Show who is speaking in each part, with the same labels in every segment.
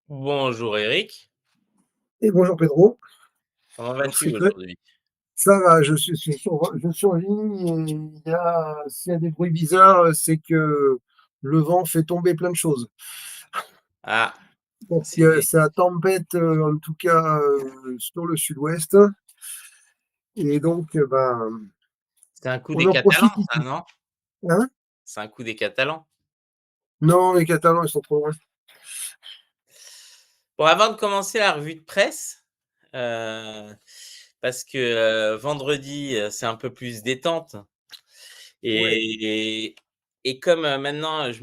Speaker 1: Bonjour Eric,
Speaker 2: Et bonjour Pedro.
Speaker 1: comment
Speaker 2: Alors
Speaker 1: vas-tu
Speaker 2: c'est très
Speaker 1: aujourd'hui?
Speaker 2: ça va, je survis et s'il y a des bruits bizarres, c'est que le vent fait tomber plein de choses.
Speaker 1: Ah,
Speaker 2: Donc
Speaker 1: c'est
Speaker 2: c'est la tempête, en tout cas, sur le sud-ouest et donc
Speaker 1: c'est un coup
Speaker 2: on
Speaker 1: des
Speaker 2: en
Speaker 1: Catalans
Speaker 2: profite
Speaker 1: ça,
Speaker 2: ici.
Speaker 1: non?
Speaker 2: Hein?
Speaker 1: C'est un coup des Catalans?
Speaker 2: Non, les Catalans, ils sont trop loin.
Speaker 1: Bon, avant de commencer la revue de presse, heu, parce que, vendredi, c'est un peu plus détente
Speaker 2: Ouais.
Speaker 1: et et comme, maintenant, tu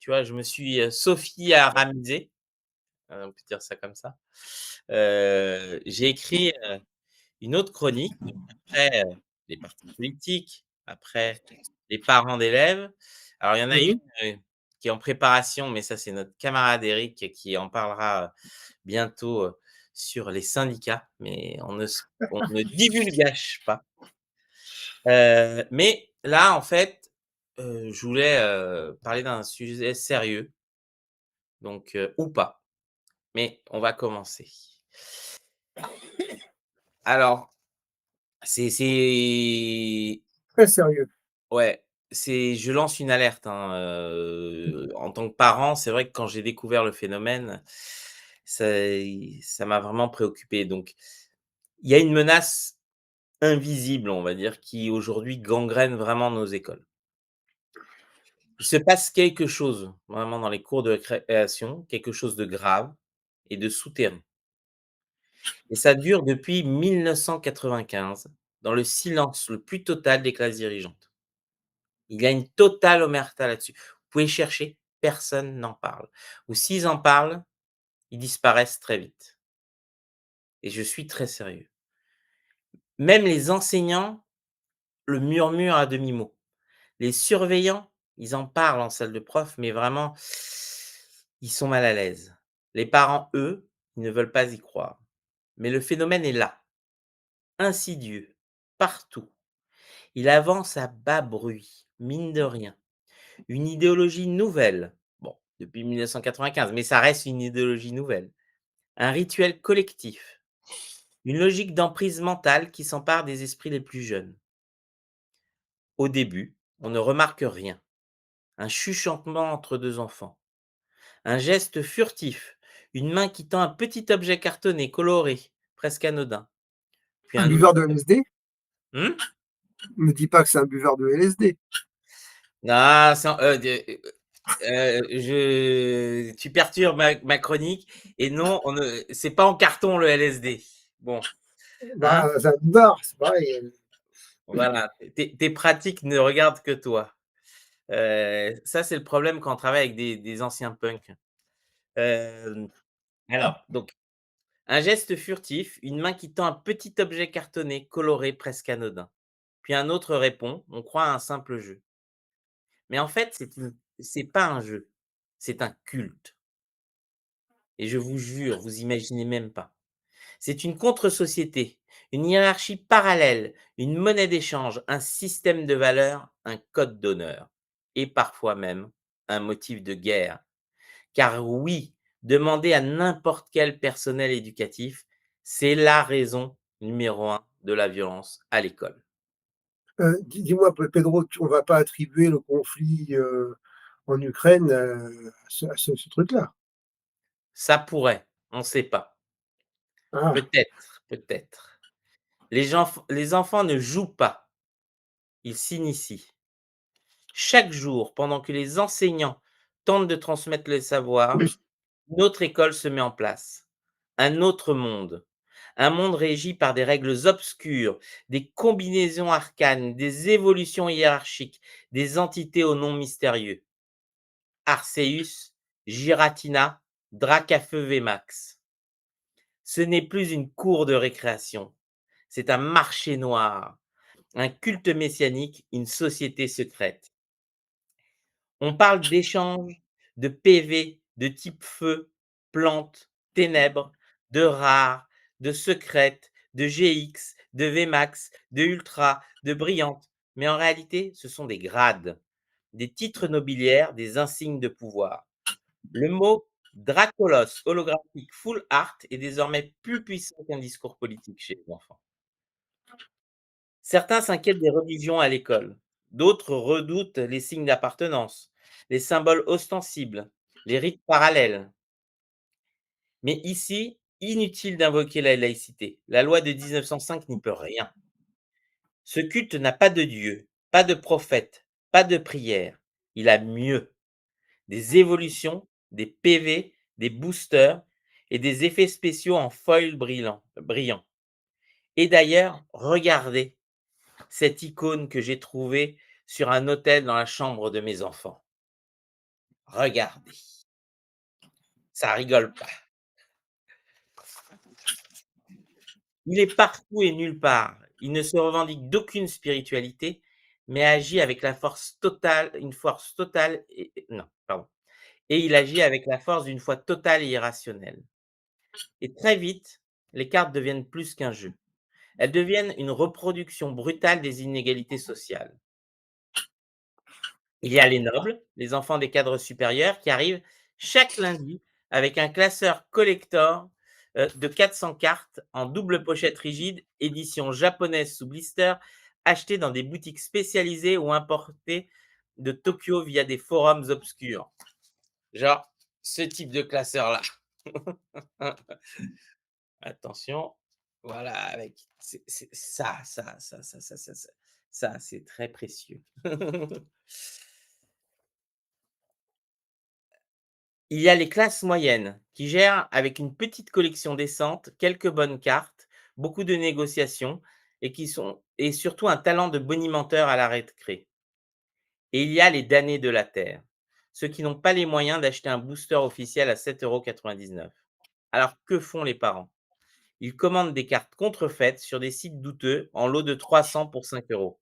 Speaker 1: vois, je me suis, Sophie aramisé, on peut dire ça comme ça. J'ai écrit, une autre chronique, donc après, les partis politiques, après les parents d'élèves. Alors il y en a
Speaker 2: Mmh
Speaker 1: une,
Speaker 2: mh.
Speaker 1: qui est en préparation, mais ça c'est notre camarade Eric qui en parlera, bientôt, sur les syndicats, mais on ne divulgâche pas. Mais là en fait, je voulais, parler d'un sujet sérieux, donc ou pas, mais on va commencer. Alors, c'est
Speaker 2: Très sérieux.
Speaker 1: ouais, je lance une alerte, hein, en tant que parent, c'est vrai que quand j'ai découvert le phénomène, ça ça m'a vraiment préoccupé. Donc, il y a une menace invisible, on va dire, qui aujourd'hui gangrène vraiment nos écoles. Il se passe quelque chose vraiment dans les cours de récréation, quelque chose de grave et de souterrain. Et ça dure depuis 1995, dans le silence le plus total des classes dirigeantes. Il y a une totale omerta là-dessus. Vous pouvez chercher, personne n'en parle. Ou s'ils en parlent, ils disparaissent très vite et je suis très sérieux. Même les enseignants le murmurent à demi-mot. Les surveillants, ils en parlent en salle de prof, mais vraiment, ils sont mal à l'aise. Les parents, eux, ils ne veulent pas y croire. Mais le phénomène est là, insidieux, partout. Il avance à bas bruit, mine de rien. Une idéologie nouvelle, bon, depuis 1995, mais ça reste une idéologie nouvelle. Un rituel collectif, une logique d'emprise mentale qui s'empare des esprits les plus jeunes. Au début, on ne remarque rien. Un chuchotement entre deux enfants, un geste furtif, une main qui tend un petit objet cartonné, coloré, presque anodin. Puis
Speaker 2: Un
Speaker 1: un autre.
Speaker 2: buveur de LSD?
Speaker 1: Mmh?
Speaker 2: Me dis pas que c'est un buveur de LSD.
Speaker 1: Non, sans, tu perturbes ma chronique et non, on ne c'est pas en carton le LSD. Bon, hein?
Speaker 2: Bah, c'est un buvard, c'est pareil.
Speaker 1: Voilà, tes pratiques ne regardent que toi. Ça, c'est le problème quand on travaille avec des anciens punks. Hem, alors, donc, un geste furtif, une main qui tend un petit objet cartonné, coloré, presque anodin. Puis un autre répond: «On croit à un simple jeu». Mais en fait, c'est pas un jeu, c'est un culte et je vous jure, vous imaginez même pas. C'est une contre-société, une hiérarchie parallèle, une monnaie d'échange, un système de valeurs, un code d'honneur et parfois même un motif de guerre. Car oui, demander à n'importe quel personnel éducatif, c'est la raison numéro un de la violence à l'école.
Speaker 2: Dis-moi Pedro, on va pas attribuer le conflit, en Ukraine, à ce truc-là?
Speaker 1: Ça pourrait, on ne sait pas.
Speaker 2: Ah,
Speaker 1: Peut-être, peut-être. Les enfants ne jouent pas, ils s'initient. Chaque jour, pendant que les enseignants tentent de transmettre les savoirs, une autre école se met en place. Un autre monde. Un monde régi par des règles obscures, des combinaisons arcanes, des évolutions hiérarchiques, des entités aux noms mystérieux. Arceus, Giratina, Dracafeu Vmax. Ce n'est plus une cour de récréation, c'est un marché noir, un culte messianique, une société secrète. On parle d'échanges, de PV, de type feu, plantes, ténèbres, de rares, de secrètes, de GX, de Vmax, de ultra, de brillante. Mais en réalité, ce sont des grades, des titres nobiliaires, des insignes de pouvoir. Le mot Dracolos holographique full art est désormais plus puissant qu'un discours politique chez les enfants. Certains s'inquiètent des religions à l'école, d'autres redoutent les signes d'appartenance, les symboles ostensibles, les rites parallèles. Mais ici, inutile d'invoquer la laïcité. La loi de 1905 n'y peut rien. Ce culte n'a pas de Dieu, pas de prophète, pas de prière. Il a mieux. Des évolutions, des PV, des boosters et des effets spéciaux en foil brillant. Et d'ailleurs, regardez cette icône que j'ai trouvée sur un autel dans la chambre de mes enfants. Regardez, ça rigole pas. Il est partout et nulle part. Il ne se revendique d'aucune spiritualité, mais agit avec la force totale, une force totale non, pardon. Et il agit avec la force d'une foi totale et irrationnelle. Et très vite, les cartes deviennent plus qu'un jeu. Elles deviennent une reproduction brutale des inégalités sociales. Il y a les nobles, les enfants des cadres supérieurs qui arrivent chaque lundi avec un classeur collector de 400 cartes en double pochette rigide, édition japonaise sous blister, achetée dans des boutiques spécialisées ou importées de Tokyo via des forums obscurs. Genre, ce type de classeur-là. Attention, voilà, avec ça, c'est très précieux. Il y a les classes moyennes qui gèrent avec une petite collection décente, quelques bonnes cartes, beaucoup de négociations et surtout un talent de bonimenteur à la récré. Et il y a les damnés de la terre, ceux qui n'ont pas les moyens d'acheter un booster officiel à 7,99 €. Alors que font les parents? Ils commandent des cartes contrefaites sur des sites douteux en lot de 300 pour 5 €.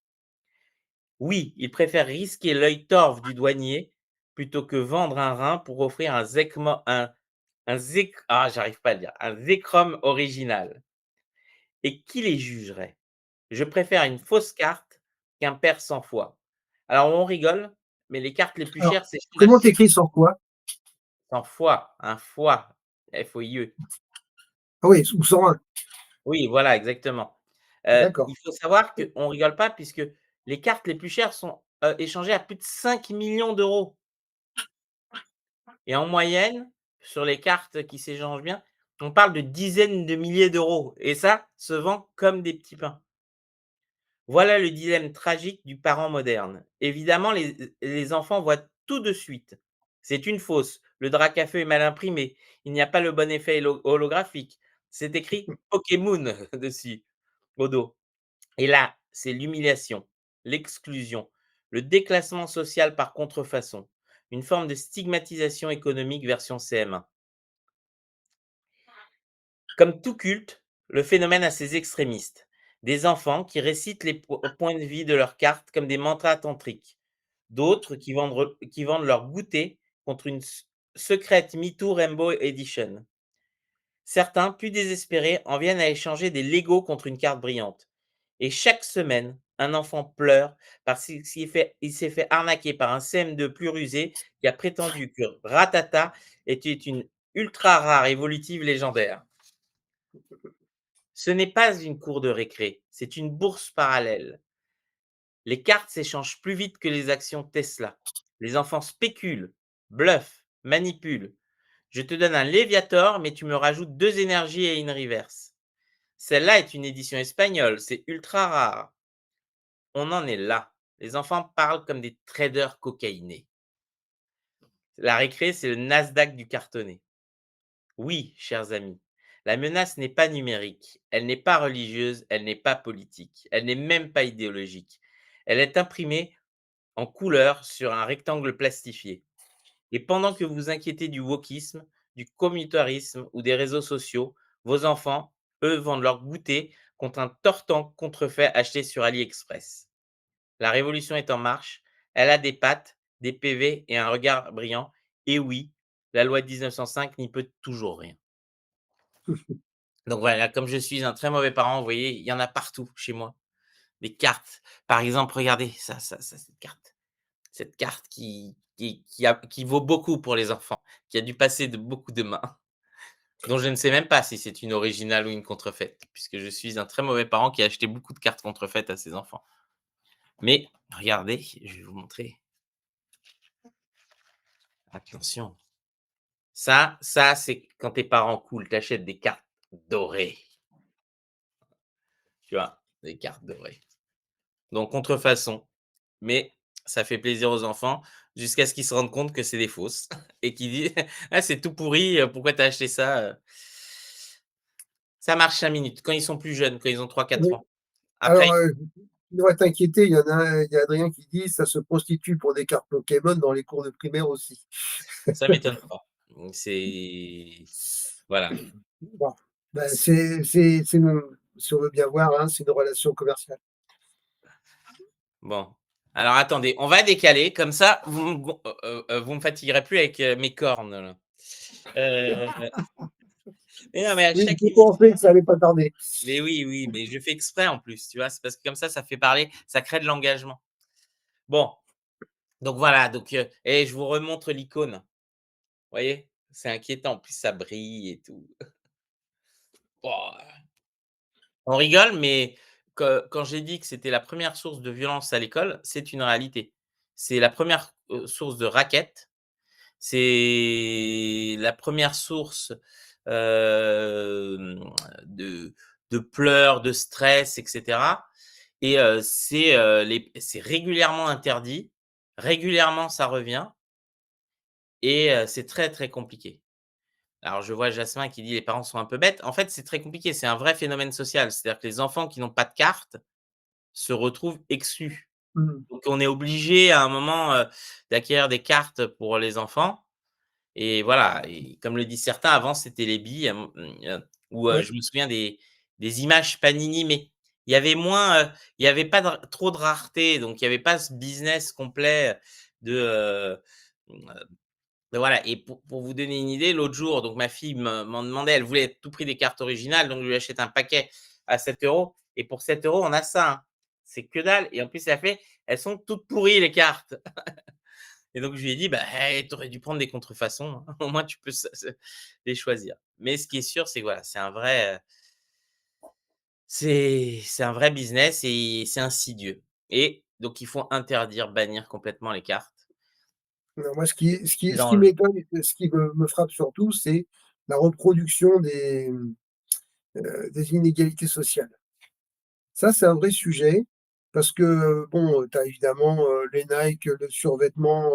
Speaker 1: Oui, ils préfèrent risquer l'œil torve du douanier plutôt que vendre un rein pour offrir j'arrive pas à le dire, un Zekrom original. Et qui les jugerait? Je préfère une fausse carte qu'un père sans foi. Alors on rigole, mais les cartes les plus
Speaker 2: Alors,
Speaker 1: chères, c'est chez la
Speaker 2: comment t'écris sans quoi?
Speaker 1: sans foi, un foie, Foie.
Speaker 2: Ah oui, ou sans un.
Speaker 1: Oui, voilà, exactement.
Speaker 2: D'accord.
Speaker 1: Il faut savoir qu'on rigole pas puisque les cartes les plus chères sont, échangées à plus de 5 millions d'euros. Et en moyenne, sur les cartes qui s'échangent bien, on parle de dizaines de milliers d'euros et ça se vend comme des petits pains. Voilà le dilemme tragique du parent moderne. Évidemment, les enfants voient tout de suite. C'est une fausse. Le drac à feu est mal imprimé. Il n'y a pas le bon effet holographique. C'est écrit Pokémon dessus, au dos. Et là, c'est l'humiliation, l'exclusion, le déclassement social par contrefaçon, une forme de stigmatisation économique version CM1. Comme tout culte, le phénomène a ses extrémistes, des enfants qui récitent les points de vie de leurs cartes comme des mantras tantriques, d'autres qui vendent leur goûter contre une secrète MeToo Rainbow Edition. Certains, plus désespérés, en viennent à échanger des Legos contre une carte brillante. Et chaque semaine, un enfant pleure parce il s'est fait arnaquer par un CM2 plus rusé qui a prétendu que Ratata était une ultra rare évolutive légendaire. Ce n'est pas une cour de récré, c'est une bourse parallèle. Les cartes s'échangent plus vite que les actions Tesla. Les enfants spéculent, bluffent, manipulent. Je te donne un Léviator, mais tu me rajoutes 2 énergies et une reverse. Celle-là est une édition espagnole, c'est ultra rare. On en est là. Les enfants parlent comme des traders cocaïnés. La récré, c'est le Nasdaq du cartonné. Oui, chers amis, la menace n'est pas numérique, elle n'est pas religieuse, elle n'est pas politique, elle n'est même pas idéologique. Elle est imprimée en couleur sur un rectangle plastifié. Et pendant que vous vous inquiétez du wokisme, du communautarisme ou des réseaux sociaux, vos enfants, eux, vendent leur goûter contre un tortant contrefait acheté sur AliExpress. La révolution est en marche, elle a des pattes, des PV et un regard brillant. Et oui, la loi de 1905 n'y peut toujours rien. Donc voilà, comme je suis un très mauvais parent, vous voyez, il y en a partout chez moi. Des cartes. Par exemple, regardez ça, cette carte. Cette carte qui qui vaut beaucoup pour les enfants, qui a dû passer de beaucoup de mains, dont je ne sais même pas si c'est une originale ou une contrefaite, puisque je suis un très mauvais parent qui a acheté beaucoup de cartes contrefaites à ses enfants. Mais regardez, je vais vous montrer. Attention. Ça, c'est quand tes parents cool, tu achètes des cartes dorées, tu vois? Des cartes dorées. Donc contrefaçon, mais ça fait plaisir aux enfants jusqu'à ce qu'ils se rendent compte que c'est des fausses et qu'ils disent: «Ah, c'est tout pourri, pourquoi tu as acheté ça?» Ça marche 5 minutes quand ils sont plus jeunes, quand ils ont 3, 4
Speaker 2: Oui.
Speaker 1: ans. Après,
Speaker 2: Alors, tu devrais t'inquiéter, il y a Adrien qui dit: «Ça se prostitue pour des cartes Pokémon dans les cours de primaire aussi».
Speaker 1: ça m'étonne pas. Mmh, c'est voilà.
Speaker 2: Bon, ben,
Speaker 1: C
Speaker 2: c'est une si on veut bien voir, hein, c'est une relation commerciale.
Speaker 1: Bon, alors attendez, on va décaler comme ça vous me fatiguerez plus avec, mes cornes là. Heu, mais non, mais à
Speaker 2: Oui,
Speaker 1: chaque
Speaker 2: j'ai
Speaker 1: émission
Speaker 2: pensé que ça allait pas tarder.
Speaker 1: mais oui, oui, mais je fais exprès en plus, tu vois? C'est parce que comme ça fait parler, ça crée de l'engagement. Bon, donc voilà, donc et je vous remontre l'icône. Vous voyez? C'est inquiétant, en plus ça brille et tout. Wouah! On rigole, mais quand j'ai dit que c'était la première source de violence à l'école, c'est une réalité. C'est la première source de raquettes. C'est la première source, hem, de pleurs, de stress et cetera et c'est régulièrement interdit, régulièrement ça revient et c'est très, très compliqué. Alors je vois Jasmin qui dit: «Les parents sont un peu bêtes». En fait, c'est très compliqué, c'est un vrai phénomène social. C'est-à-dire que les enfants qui n'ont pas de carte se retrouvent exclus.
Speaker 2: Mmh.
Speaker 1: Donc on est obligé à un moment, d'acquérir des cartes pour les enfants. Et voilà et comme le disent certains, avant, c'était les billes, ou
Speaker 2: Ouais.
Speaker 1: je me souviens des images Panini, mais il y avait moins, il y avait pas de trop de rareté, donc il y avait pas ce business complet de, mmh, voilà et pour vous donner une idée, l'autre jour, donc ma fille m'en demandait, elle voulait à tout prix des cartes originales, donc je lui achète un paquet à 7 € et pour 7 € on a ça, hein. C'est que dalle et en plus, ça fait elles sont toutes pourries les cartes. Et donc je lui ai dit: «Bah, tu aurais dû prendre des contrefaçons, hein. Au moins tu peux les choisir». Mais ce qui est sûr, c'est que voilà, c'est un vrai business et c'est insidieux et donc il faut interdire, bannir complètement les cartes.
Speaker 2: Non, moi,
Speaker 1: C'est
Speaker 2: ce qui
Speaker 1: dangereux.
Speaker 2: m'étonne et ce qui me frappe surtout, c'est la reproduction des inégalités sociales. Ça, c'est un vrai sujet parce que, bon, tu as évidemment, les Nike, le survêtement,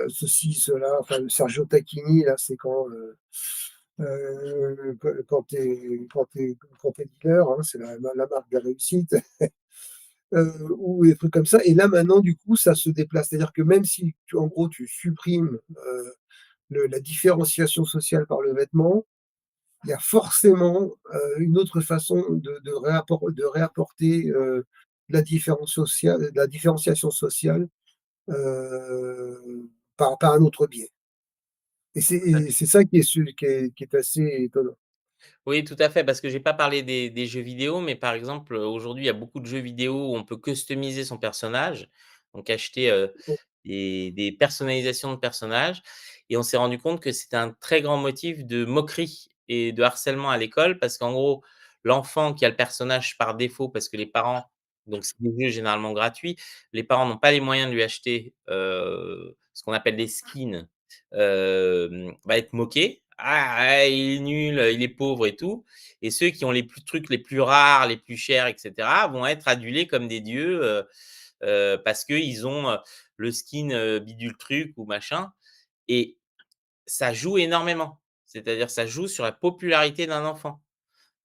Speaker 2: ceci, cela, enfin, le Sergio Tacchini, là, c'est quand tu es dealer, hein, c'est la marque de la réussite, ou des trucs comme ça et là, maintenant, du coup, ça se déplace. C'est-à-dire que même si tu en gros, tu supprimes, la différenciation sociale par le vêtement, il y a forcément, une autre façon de réapporter, de la différenciation sociale, par un autre biais et c'est ça qui est assez étonnant.
Speaker 1: Oui, tout à fait, parce que j'ai pas parlé des jeux vidéo, mais par exemple, aujourd'hui, il y a beaucoup de jeux vidéo où on peut customiser son personnage, donc acheter, des personnalisations de personnages et on s'est rendu compte que c'était un très grand motif de moquerie et de harcèlement à l'école parce qu'en gros, l'enfant qui a le personnage par défaut parce que les parents donc c'est des jeux généralement gratuits, les parents n'ont pas les moyens de lui acheter, ce qu'on appelle des skins, va être moqué. «Ah, il est nul, il est pauvre et tout» et ceux qui ont les trucs les plus rares, les plus chers et cetera vont être adulés comme des dieux, parce qu'ils ont, le skin, bidule truc ou machin et ça joue énormément. C'est-à-dire ça joue sur la popularité d'un enfant.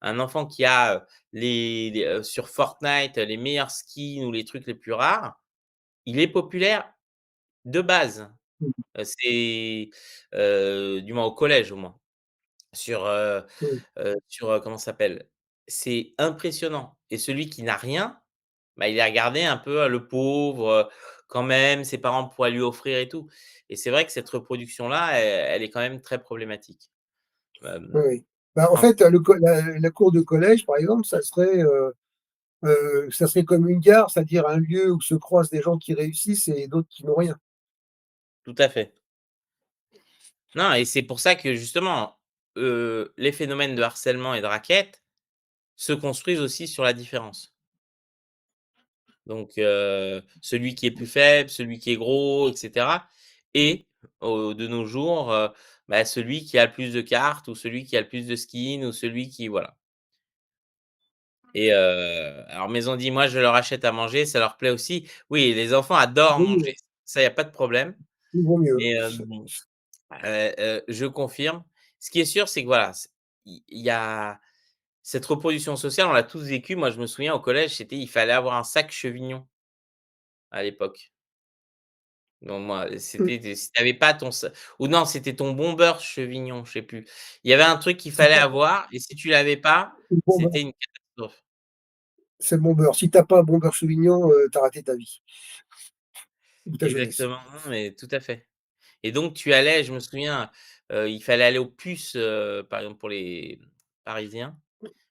Speaker 1: Un enfant qui a, sur Fortnite, les meilleurs skins ou les trucs les plus rares, il est populaire de base.
Speaker 2: Mmh,
Speaker 1: Du moins au collège au moins. Sur,
Speaker 2: oui,
Speaker 1: comment ça s'appelle? C'est impressionnant et celui qui n'a rien, bah, il est regardé un peu, le pauvre, quand même, ses parents pourraient lui offrir et tout et c'est vrai que cette reproduction-là, elle est quand même très problématique.
Speaker 2: oui,
Speaker 1: Hem,
Speaker 2: oui. Bah, en
Speaker 1: en
Speaker 2: fait, le co la cour de collège, par exemple, ça serait comme une gare, c'est-à-dire un lieu où se croisent des gens qui réussissent et d'autres qui n'ont rien.
Speaker 1: tout à fait. Non et c'est pour ça que justement, les phénomènes de harcèlement et de raquettes se construisent aussi sur la différence. Donc celui qui est plus faible, celui qui est gros et cetera et de nos jours, bah, celui qui a le plus de cartes ou celui qui a le plus de skins ou celui qui voilà et alors Maison dit: «Moi, je leur achète à manger, ça leur plaît aussi». Oui, les enfants adorent
Speaker 2: Vaut mieux,
Speaker 1: manger, ça, il y a pas de problème,
Speaker 2: il vaut mieux.
Speaker 1: mais je confirme. Ce qui est sûr, c'est que voilà, il y a cette reproduction sociale, on l'a tous vécu. Moi, je me souviens au collège, il fallait avoir un sac chevignon à l'époque. Donc moi,
Speaker 2: Mmh.
Speaker 1: si tu avais pas ton sa ou non, c'était ton Bombeur chevignon, je sais plus. Il y avait un truc qu'il
Speaker 2: Si
Speaker 1: fallait
Speaker 2: tu
Speaker 1: avoir et si tu l'avais pas,
Speaker 2: le bon beurre,
Speaker 1: c'était une catastrophe.
Speaker 2: c'est le bon beurre. Si tu as pas un bon beurre Chevignon, tu as raté ta vie ou ta jeunesse.
Speaker 1: Exactement, non, mais tout à fait et donc tu allais, je me souviens, il fallait aller aux puces, par exemple pour les Parisiens.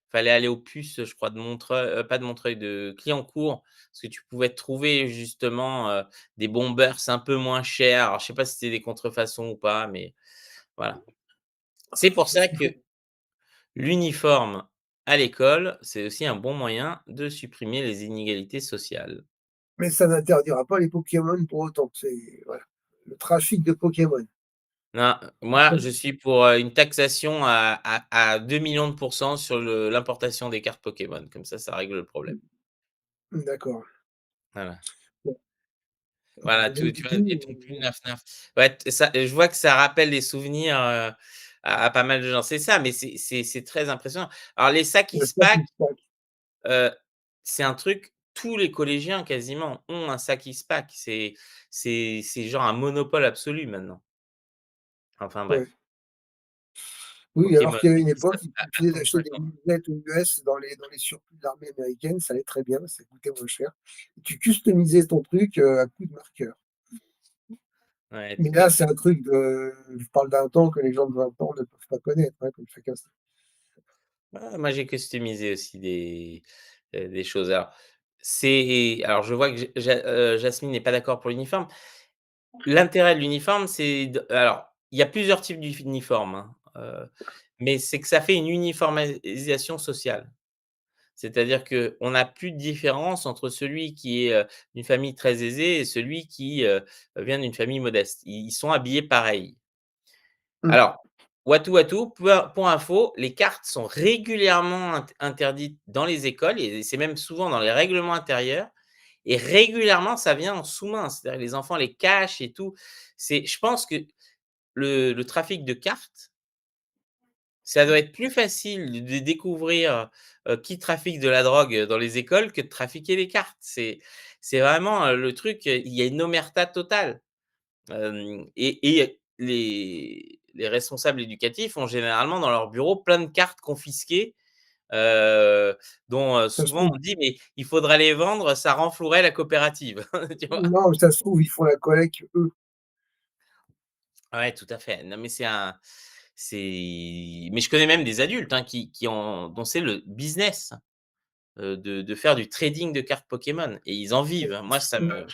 Speaker 1: Fallait aller aux puces, je crois de Montreuil, pas de Montreuil, de Clignancourt, parce que tu pouvais trouver justement, des bombers un peu moins chers. Alors je sais pas si c'était des contrefaçons ou pas, mais voilà. C'est pour
Speaker 2: C'est ce
Speaker 1: ça
Speaker 2: qu'il faut.
Speaker 1: que l'uniforme à l'école, c'est aussi un bon moyen de supprimer les inégalités sociales.
Speaker 2: Mais ça n'interdira pas les Pokémon pour autant. C'est voilà, le trafic de Pokémon.
Speaker 1: Non, moi je suis pour, une taxation à 2 000 000 sur l'importation des cartes Pokémon, comme ça règle le problème.
Speaker 2: D'accord.
Speaker 1: Voilà.
Speaker 2: Bon,
Speaker 1: Voilà,
Speaker 2: bah,
Speaker 1: tu vois?
Speaker 2: écoutez,
Speaker 1: Et ton pull neuf neuf. Ouais, t ça je vois que ça rappelle des souvenirs, à pas mal de gens. C'est ça, mais c'est très impressionnant. Alors les sacs
Speaker 2: le sac
Speaker 1: Eastpak,
Speaker 2: Eastpak.
Speaker 1: heu, c'est un truc tous les collégiens quasiment ont un sac Eastpak. C'est genre un monopole absolu maintenant. Enfin
Speaker 2: Ouais.
Speaker 1: bref,
Speaker 2: Oui, alors
Speaker 1: Pokémon,
Speaker 2: qu'il y avait
Speaker 1: ça
Speaker 2: une
Speaker 1: existe
Speaker 2: époque, il
Speaker 1: à
Speaker 2: suffisait d'acheter
Speaker 1: 35
Speaker 2: des
Speaker 1: ans.
Speaker 2: lunettes US dans les surplus de l'armée américaine, ça allait très bien, ça coûtait moins cher. Tu customisais ton truc, à coup de marqueur.
Speaker 1: Ouais,
Speaker 2: Mais
Speaker 1: tout à
Speaker 2: là, c'est
Speaker 1: fait.
Speaker 2: un truc de je parle d'un temps que les gens de 20 ans ne peuvent pas connaître, hein, comme chacun sait.
Speaker 1: Moi j'ai customisé aussi des choses. Alors je vois que Jasmine n'est pas d'accord pour l'uniforme. L'intérêt de l'uniforme, c'est alors, il y a plusieurs types d'uniformes, hein, mais c'est que ça fait une uniformisation sociale. C'est-à-dire qu'on n'a plus de différence entre celui qui est, d'une famille très aisée et celui qui, vient d'une famille modeste. Ils sont habillés pareil.
Speaker 2: Mmh.
Speaker 1: Alors, Watou, pour info, les cartes sont régulièrement interdites dans les écoles et c'est même souvent dans les règlements intérieurs et régulièrement ça vient en sous-main. C'est-à-dire que les enfants les cachent et tout. Je pense que le trafic de cartes, ça doit être plus facile de découvrir, qui trafique de la drogue, dans les écoles que de trafiquer les cartes. C'est vraiment, le truc, il y a une omerta totale. Hem et les responsables éducatifs ont généralement dans leur bureau plein de cartes confisquées, dont,
Speaker 2: Ça se
Speaker 1: souvent
Speaker 2: trouve
Speaker 1: on dit: «Mais il faudra les vendre, ça renflouerait la coopérative». Tu vois?
Speaker 2: non, mais ça se trouve, ils font la collecte, eux.
Speaker 1: Ouais, tout à fait. Non, mais mais je connais même des adultes, hein, dont c'est le business, de faire du trading de cartes Pokémon et ils en vivent, hein. Moi, ça me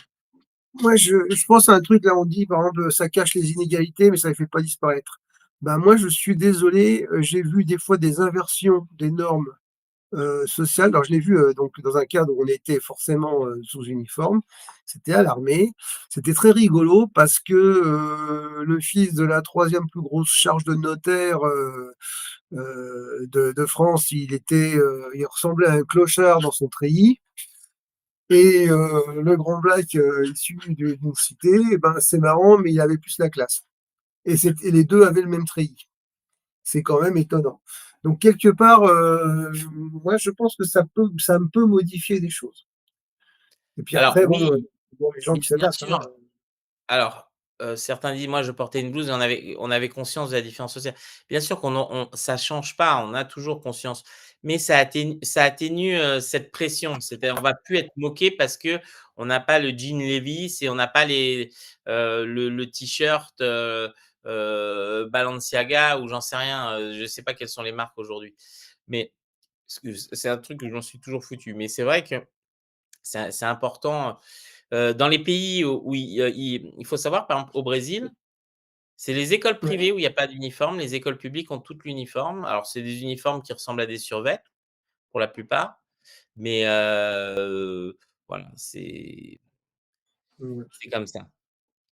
Speaker 2: Moi, je pense à un truc, là, on dit, par exemple, ça cache les inégalités, mais ça les fait pas disparaître. Ben, moi, je suis désolé, j'ai vu des fois des inversions des normes, sociales. Alors je l'ai vu, donc dans un cadre où on était forcément, sous uniforme, c'était à l'armée. C'était très rigolo parce que, le fils de la troisième plus grosse charge de notaire, de France, il ressemblait à un clochard dans son treillis. Et le grand black, issu d'une cité, eh ben, c'est marrant, mais il avait plus la classe. Et les 2 avaient le même treillis. C'est quand même étonnant. Donc quelque part, moi je pense que ça peut modifier des choses. Et puis
Speaker 1: alors
Speaker 2: après bon,
Speaker 1: oui,
Speaker 2: bon les gens qui
Speaker 1: bien
Speaker 2: s'adaptent, hein.
Speaker 1: sûr. Alors, certains disent: «Moi, je portais une blouse» et on avait conscience de la différence sociale. Bien sûr ça change pas, on a toujours conscience, mais ça atténue, cette pression. C'est-à-dire, on va plus être moqué parce qu'on n'a pas le jean Levi's et on n'a pas le t-shirt, Balenciaga ou j'en sais rien, je sais pas quelles sont les marques aujourd'hui. Mais parce que c'est un truc que je m'en suis toujours foutu. Mais c'est vrai que c'est important, Dans les pays où il faut savoir, par exemple, au Brésil, c'est les écoles
Speaker 2: Ouais,
Speaker 1: privées où il y a pas d'uniforme, les écoles publiques ont toutes l'uniforme. Alors c'est des uniformes qui ressemblent à des survêtements pour la plupart, mais voilà, c'est
Speaker 2: ouais.
Speaker 1: comme ça.